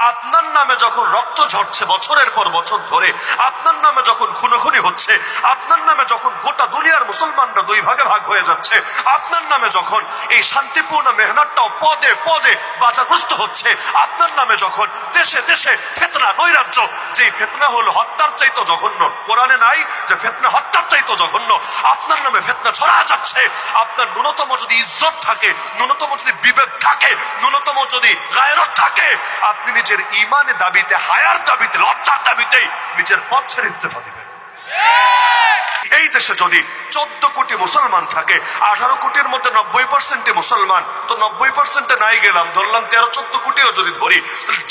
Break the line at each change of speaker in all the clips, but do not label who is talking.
আপনার নামে যখন রক্ত ঝরছে বছরের পর বছর ধরে, আপনার নামে যখন খুনোখুনি হচ্ছে, আপনার নামে যখন গোটা দুনিয়ার মুসলমানরা দুই ভাগে ভাগ হয়ে যাচ্ছে, আপনার নামে যখন এই শান্তিপূর্ণ মেহনতটাও পদে পদে বাধাগ্রস্ত হচ্ছে, আপনার নামে যখন দেশে দেশে ফিতনা নৈরাজ্য, যেই ফিতনা হলো হত্যার চাইতো জঘন্য, কোরআনে নাই যে ফিতনা হত্যার চাইতো জঘন্য, আপনার নামে ফিতনা ছড়া যাচ্ছে, আপনার ন্যূনতম যদি ইজ্জত থাকে, ন্যূনতম যদি বিবেক থাকে, ন্যূনতম যদি গায়রত থাকে, আপনি নিজের ঈমানের দাবিতে, হায়ার দাবিতে, লজ্জার দাবিতেই নিজের পথ ছেড়ে ইস্তেফা দিবেন। এই দেশে যদি 14 কোটি মুসলমান থাকে, 18 কোটির মধ্যে 90% মুসলমান, তো 90% নাই গেলাম, ধরলাম 13-14 কোটিও যদি ধরি,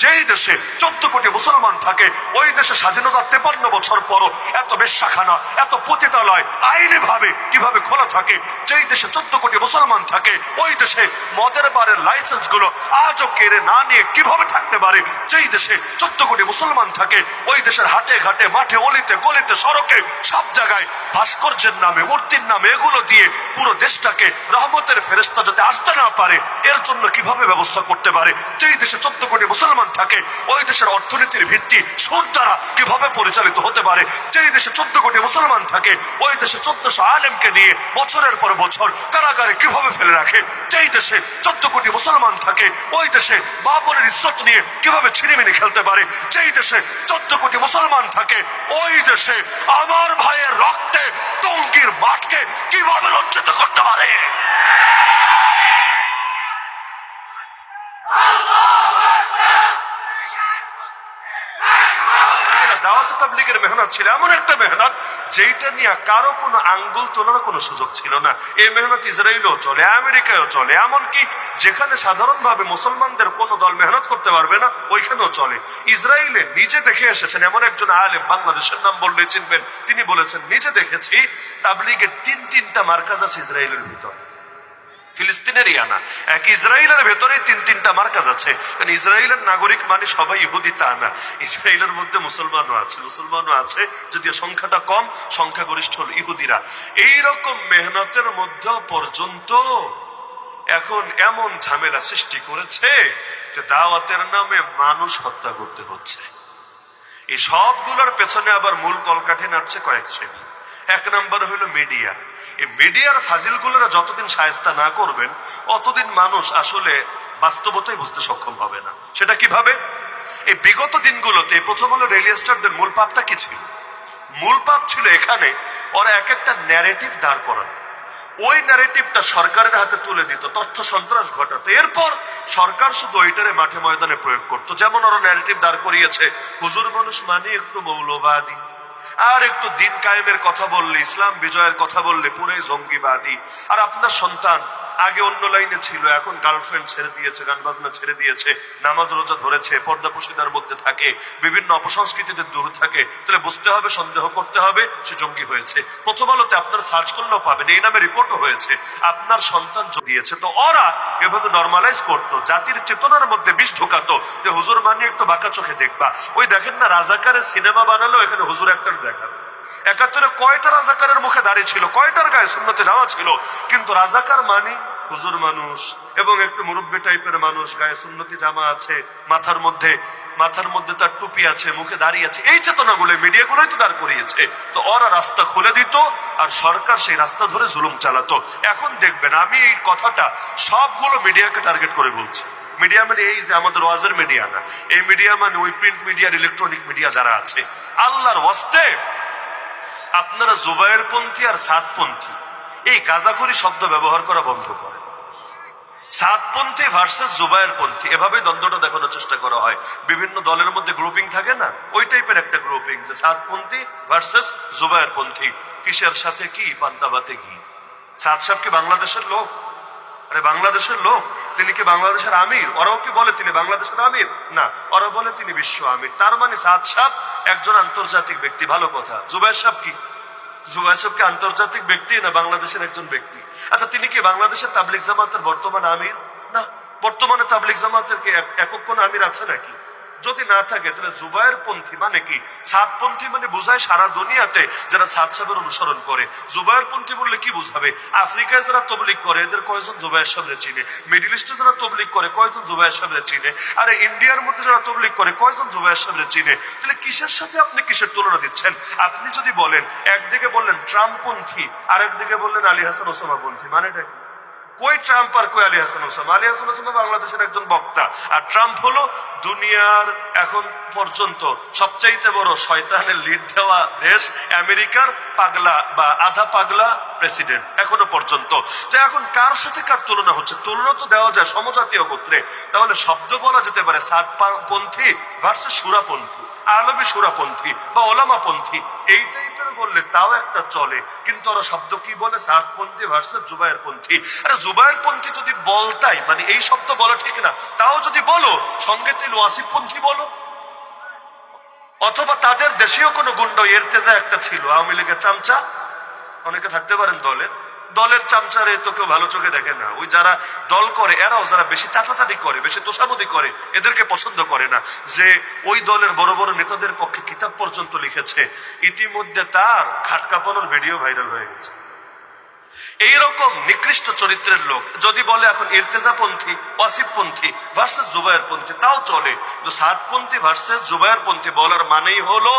যেই দেশে 14 কোটি মুসলমান থাকে, ওই দেশে স্বাধীনতা 53 বছর পরও এত বেশ্যাখানা, এত পতিতালয় আইনি ভাবে কিভাবে খোলা থাকে? যেই দেশে 14 কোটি মুসলমান থাকে, ওই দেশে মদের বারের লাইসেন্স গুলো আজও কেড়ে না নিয়ে কিভাবে থাকতে পারে? যেই দেশে 14 কোটি মুসলমান থাকে, ওই দেশের হাটে ঘাটে, মাঠে, অলিতে গলিতে, সড়কে, সব জায়গায় ভাস্কর্যের নামে, মূর্তির নামে এগুলো দিয়ে পুরো দেশটাকে রহমতের ফেরেশতা যাতে আসতে না পারে, এর জন্য কিভাবে ব্যবস্থা করতে পারে? যেই দেশে 14 কোটি মুসলমান থাকে, ওই দেশের অর্থনীতির ভিত্তি সুদ দ্বারা কিভাবে পরিচালিত হতে পারে? যেই দেশে 14 কোটি মুসলমান থাকে, ওই দেশে 1400 আলেমকে নিয়ে বছরের পর বছর কারাগারে কিভাবে ফেলে রাখে? যেই দেশে 14 কোটি মুসলমান থাকে, ওই দেশে বাপরের ইজ্জত নিয়ে কিভাবে ছিনিমিনি খেলতে পারে? যেই দেশে 14 কোটি মুসলমান থাকে, ওই দেশে আমার ভাইয়ের রক্তে টঙ্গীর মাঠকে কিভাবে রঞ্জিত করতে পারে? দাওয়াত তাবলীগের মেহনত ছিল এমন একটা মেহনত যেটা নিয়ে কারো কোনো আঙ্গুল তোলার কোনো সুযোগ ছিল না। এই মেহনত ইসরায়েলেও চলে, আমেরিকায়ও চলে, এমনকি যেখানে সাধারণভাবে মুসলমানদের কোনো দল মেহনত করতে পারবে না ওইখানেও চলে। ইসরায়েলে নিজে দেখে এসেছেন এমন একজন আলেম, বাংলাদেশের নাম বললে চিনবেন, তিনি বলেছেন, নিজে দেখেছি তাবলীগের 3-3টা মার্কাজ আছে ইসরায়েলের ভিতর, ফিলিস্তিনের ইয়ানা, এক ইসরায়েলের ভেতরে 3-3টা মার্কাজ আছে। কারণ ইসরায়েলের নাগরিক মানে সবাই ইহুদি তা না, ইসরায়েলের মধ্যে মুসলমানও আছে, যদিও সংখ্যাটা কম, সংখ্যাগরিষ্ঠ হল ইহুদিরা। এইরকম মেহনতের মধ্যেও পর্যন্ত এখন এমন ঝামেলা সৃষ্টি করেছে যে দাওয়াতের নামে মানুষ হত্যা করতে হচ্ছে। এই সবগুলোর পেছনে আবার মূল কলকাঠি নাড়ছে কয়েক শ্রেণী। এক নম্বর হলো মিডিয়া। এই মিডিয়ার ফাজিলগুলোরা যতদিন শায়েস্তা না করবেন, অতদিন মানুষ আসলে বাস্তবতাই বুঝতে সক্ষম হবে না। সেটা কিভাবে? এই বিগত দিনগুলোতে প্রথম হলো রেলিয়া স্টারদের মূল পাপটা কি ছিল? মূল পাপ ছিল এখানে ওরা এক একটা ন্যারেটিভ দাঁড় করানো, ওই ন্যারেটিভটা সরকারের হাতে তুলে দিত, তথ্য সন্ত্রাস ঘটাতো, এরপর সরকার শুধু ওইটারে মাঠে ময়দানে প্রয়োগ করতো। যেমন ওরা ন্যারেটিভ দাঁড় করিয়েছে, হুজুর মানুষ মানে একটু মৌলবাদী, আর একটু দিন কায়েমের কথা বললে, ইসলাম বিজয়ের কথা বললে পুরোই জঙ্গিবাদী। আর আপনার সন্তান আগে অন্য লাইনে ছিল, এখন গার্লফ্রেন্ড ছেড়ে দিয়েছে, গান বাজনা ছেড়ে দিয়েছে, নামাজ রোজা ধরেছে, পর্দা পুশিদার মধ্যে থাকে, বিভিন্ন অপসংস্কৃতিতে দূরে থাকে, তাহলে বুঝতে হবে, সন্দেহ করতে হবে সে জঙ্গি হয়েছে। প্রথম আলোতে আপনার সার্চ করলেও পাবেন, এই নামে রিপোর্টও হয়েছে, আপনার সন্তান দিয়েছে। তো ওরা এভাবে নর্মালাইজ করতো, জাতির চেতনার মধ্যে বিষ ঢোকাতো যে হুজুর মানে একটু বাঁকা চোখে দেখবা। ওই দেখেন না, রাজাকারের সিনেমা বানালো, এখানে হুজুর একটা দেখালো। 71-এ কয়টা রাজাকারের মুখে দাঁড়িয়ে ছিল, কয়টার গায়ে সুন্নতে যাওয়া ছিল, কিন্তু রাজাকার মানে হুজুর মানুষ এবং একটু মুরব্বী টাইপের মানুষ, গায়ে সুন্নতি জামা আছে, মাথার মধ্যে তার টুপি আছে, মুখে দাঁড়িয়ে আছে। এই চেতনাগুলো মিডিয়াগুলোই তো দাঁড় করিয়েছে। তো ওরা রাস্তা খুলে দিত আর সরকার সেই রাস্তা ধরে জুলুম চালাতো। এখন দেখবেন, আমি এই কথাটা সবগুলো মিডিয়াকে টার্গেট করে বলছি। মিডিয়া মানে এই যে আমাদের ওয়াজের মিডিয়া না, এই মিডিয়া মানে ওই প্রিন্ট মিডিয়া, ইলেকট্রনিক মিডিয়া যারা আছে, আল্লাহর ওয়াস্তে আপনারা জুবায়ের পন্থী আর সাতপন্থী এই গাঁজাখুরি শব্দ ব্যবহার করা বন্ধ করে। সাতপন্থী ভার্সেস জুবায়ের পন্থী, এভাবে দ্বন্দ্বটা দেখানোর চেষ্টা করা হয়। বিভিন্ন দলের মধ্যে গ্রুপিং থাকে না, ওই টাইপের একটা গ্রুপিং, যে সাতপন্থী ভার্সেস জুবায়ের পন্থী। কিসের সাথে কি? পান্তাবাতে কি? সাদ সাহেব কি বাংলাদেশের লোক? আরে বাংলাদেশের লোক, তিনি কি বাংলাদেশের আমির? ওরাও কি বলে তিনি বাংলাদেশের আমির? না, ওরা বলে তিনি বিশ্ব আমির। তার মানে সাদ সাহেব একজন আন্তর্জাতিক ব্যক্তি, ভালো কথা। জুবায়ের সাহেব কি? জুবায়ের সাহেব কি আন্তর্জাতিক ব্যক্তি না বাংলাদেশের একজন ব্যক্তি? আচ্ছা, তিনি কি বাংলাদেশের তাবলিগ জামাতের বর্তমান আমির? না। বর্তমানে তাবলিগ জামাতের কি একক কোন আমির আছে নাকি? যদি না থাকে তাহলে জুবায়ের পন্থী মানে কি? সাদপন্থী মানে বোঝায় সারা দুনিয়াতে যারা সাদ সাহেবের অনুসরণ করে। জুবায়ের পন্থী বললে কি বুঝাবে? আফ্রিকায় যারা তবলিগ করে এদের কয়জন জুবায়ের সাহেবরে চিনে? মিডল ইস্টে যারা তবলিগ করে কয়জন জুবায়ের সাহেবরে চিনে? আরে ইন্ডিয়ার মধ্যে যারা তবলিগ করে কয়জন জুবায়ের সাহেবরে চিনে? তাহলে কিসের সাথে আপনি কিসের তুলনা দিচ্ছেন? আপনি যদি বলেন, একদিকে বললেন ট্রাম্পপন্থী আর একদিকে বললেন আলী হাসান ওসামা পন্থী, মানেটা কি? কই ট্রাম্প আর কই আলী হাসান ওসামা? আলী হাসান ওসামা বাংলাদেশের একজন বক্তা, আর ট্রাম্প হলো দুনিয়ার এখন পর্যন্ত সবচাইতে বড় শয়তানের লিড দেওয়া দেশ আমেরিকার পাগলা বা আধা পাগলা প্রেসিডেন্ট এখনো পর্যন্ত। তো এখন কার সাথে কার তুলনা হচ্ছে? তুলনা তো দেওয়া যায় সমজাতীয় গোত্রে। তাহলে শব্দ বলা যেতে পারে সাদপন্থী ভার্সেস সুরাপন্থী, আলবী সুরাপন্থী বা ওলামাপন্থী, এই টাইপের বললে তাও একটা চলে। কিন্তু ওরা শব্দ কি বলে? সাদপন্থী ভার্সেস জুবায়ের পন্থী। আরে জুবায়ের পন্থী যদি বলতাই, মানে এই শব্দ বলা ঠিক না, তাও যদি বলো সঙ্গে তেল ওয়াসিফ পন্থী বলো, অথবা তাদের দেশীয় কোনো গুন্ডা এরতেজা একটা ছিল, আওয়ামী লীগের চামচা, অনেকে থাকতে পারেন দলের চামচারে তো কেউ ভালো চোখে দেখে না। ওই যারা দল করে এরাও যারা বেশি চাটাচাটি করে, বেশি তোষামতি করে, এদেরকে পছন্দ করে না। যে ওই দলের বড় বড় নেতাদের পক্ষে কিতাব পর্যন্ত লিখেছে, ইতিমধ্যে তার খাট কাঁপানোর ভিডিও ভাইরাল হয়ে গেছে। এইরকম নিকৃষ্ট চরিত্রের লোক যদি বলে এখন ইরতেজাপন্থী ওয়াসিফপন্থী ভার্সেস জুবায়েরপন্থী, তাও চলে। তো সাদপন্থী ভার্সেস জুবায়েরপন্থী বলার মানেই হলো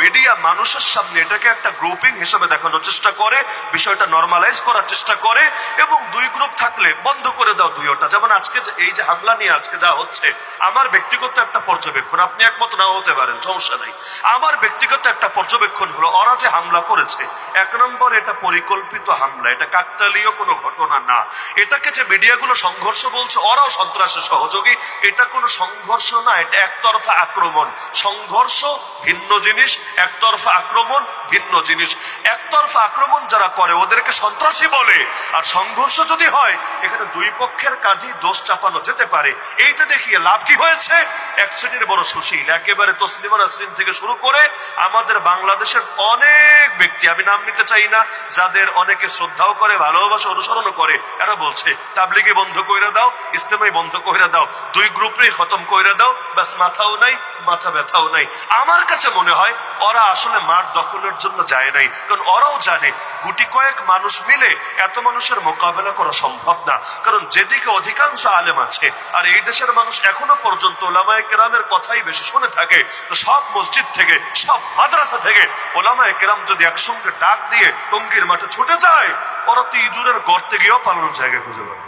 মিডিয়া মানুষের সামনে এটাকে একটা গ্রুপিং হিসেবে দেখানোর চেষ্টা করে, বিষয়টা নর্মালাইজ করার চেষ্টা করে, এবং দুই গ্রুপ থাকলে বন্ধ করে দাও দুইটা। যেমন আজকে এই যে হামলা নিয়ে আজকে যা হচ্ছে, আমার ব্যক্তিগত একটা পর্যবেক্ষণ, আপনি একমত নাও হতে পারেন, সমস্যা নাই। আমার ব্যক্তিগত একটা পর্যবেক্ষণ হলো, ওরা যে হামলা করেছে, এক নম্বর এটা পরিকল্পিত হামলা, এটা কাকতালীয় কোনো ঘটনা না। এটাকে যে মিডিয়াগুলো সংঘর্ষ বলছে, ওরাও সন্ত্রাসের সহযোগী। এটা কোনো সংঘর্ষ না, এটা একতরফা আক্রমণ। সংঘর্ষ ভিন্ন জিনিস, একতরফা আক্রমণ ভিন্ন জিনিস। একতরফা আক্রমণ যারা করে ওদেরকে সন্ত্রাসী বলে, আর সংঘর্ষ যদি হয় এখানে দুই পক্ষের কাঁধেই দোষ চাপানো যেতে পারে। এইটা দেখিয়ে লাভ কি হয়েছে? এক শ্রেণীর বড় সুশীল, একেবারে তসলিমা নাসরিন থেকে শুরু করে আমাদের বাংলাদেশের অনেক ব্যক্তি, আমি নাম নিতে চাই না, যাদের অনেকে শ্রদ্ধাও করে, ভালোবাসা অনুসরণও করে, এরা বলছে তাবলিগি বন্ধ কইরা দাও, ইস্তেমাই বন্ধ কইরা দাও, দুই গ্রুপেই খতম কইরা দাও, ব্যাস মাথাও নাই মাথা ব্যথাও নাই। আমার কাছে মনে হয় ওরা আসলে মাঠ দখলের জন্য যায় নাই, কারণ ওরাও জানে গুটি কয়েক মানুষ মিলে এত মানুষের মোকাবেলা করা সম্ভব না। কারণ যেদিকে অধিকাংশ আলেম আছে, আর এই দেশের মানুষ এখনো পর্যন্ত ওলামায়ে কেরামের কথাই বেশি শুনে থাকে, তো সব মসজিদ থেকে সব মাদ্রাসা থেকে ওলামায়ে কেরাম যদি একসঙ্গে ডাক দিয়ে টঙ্গীর মাঠে ছুটে যায়, ওরা তো ইঁদুরের গর্তে গিয়েও পালানোর জায়গা খুঁজে পাবে।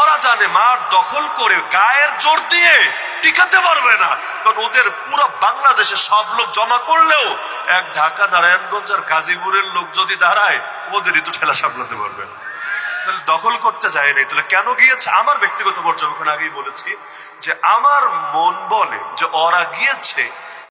ওরা জানে মাঠ দখল করে গায়ের জোর দিয়ে টিকাতে পারবে না, কারণ ওদের পুরো বাংলাদেশে সব লোক জমা করলেও এক ঢাকা, নারায়ণগঞ্জ আর গাজীপুরের লোক যদি দাঁড়ায়, ওদেরই তো ঠেলা সামলাতে পারবে না। তাহলে দখল করতে যায় নাই। তাহলে কেন গিয়েছে? আমার ব্যক্তিগত পর্যবেক্ষণ আগেই বলেছি যে আমার মন বলে যে ওরা গিয়েছে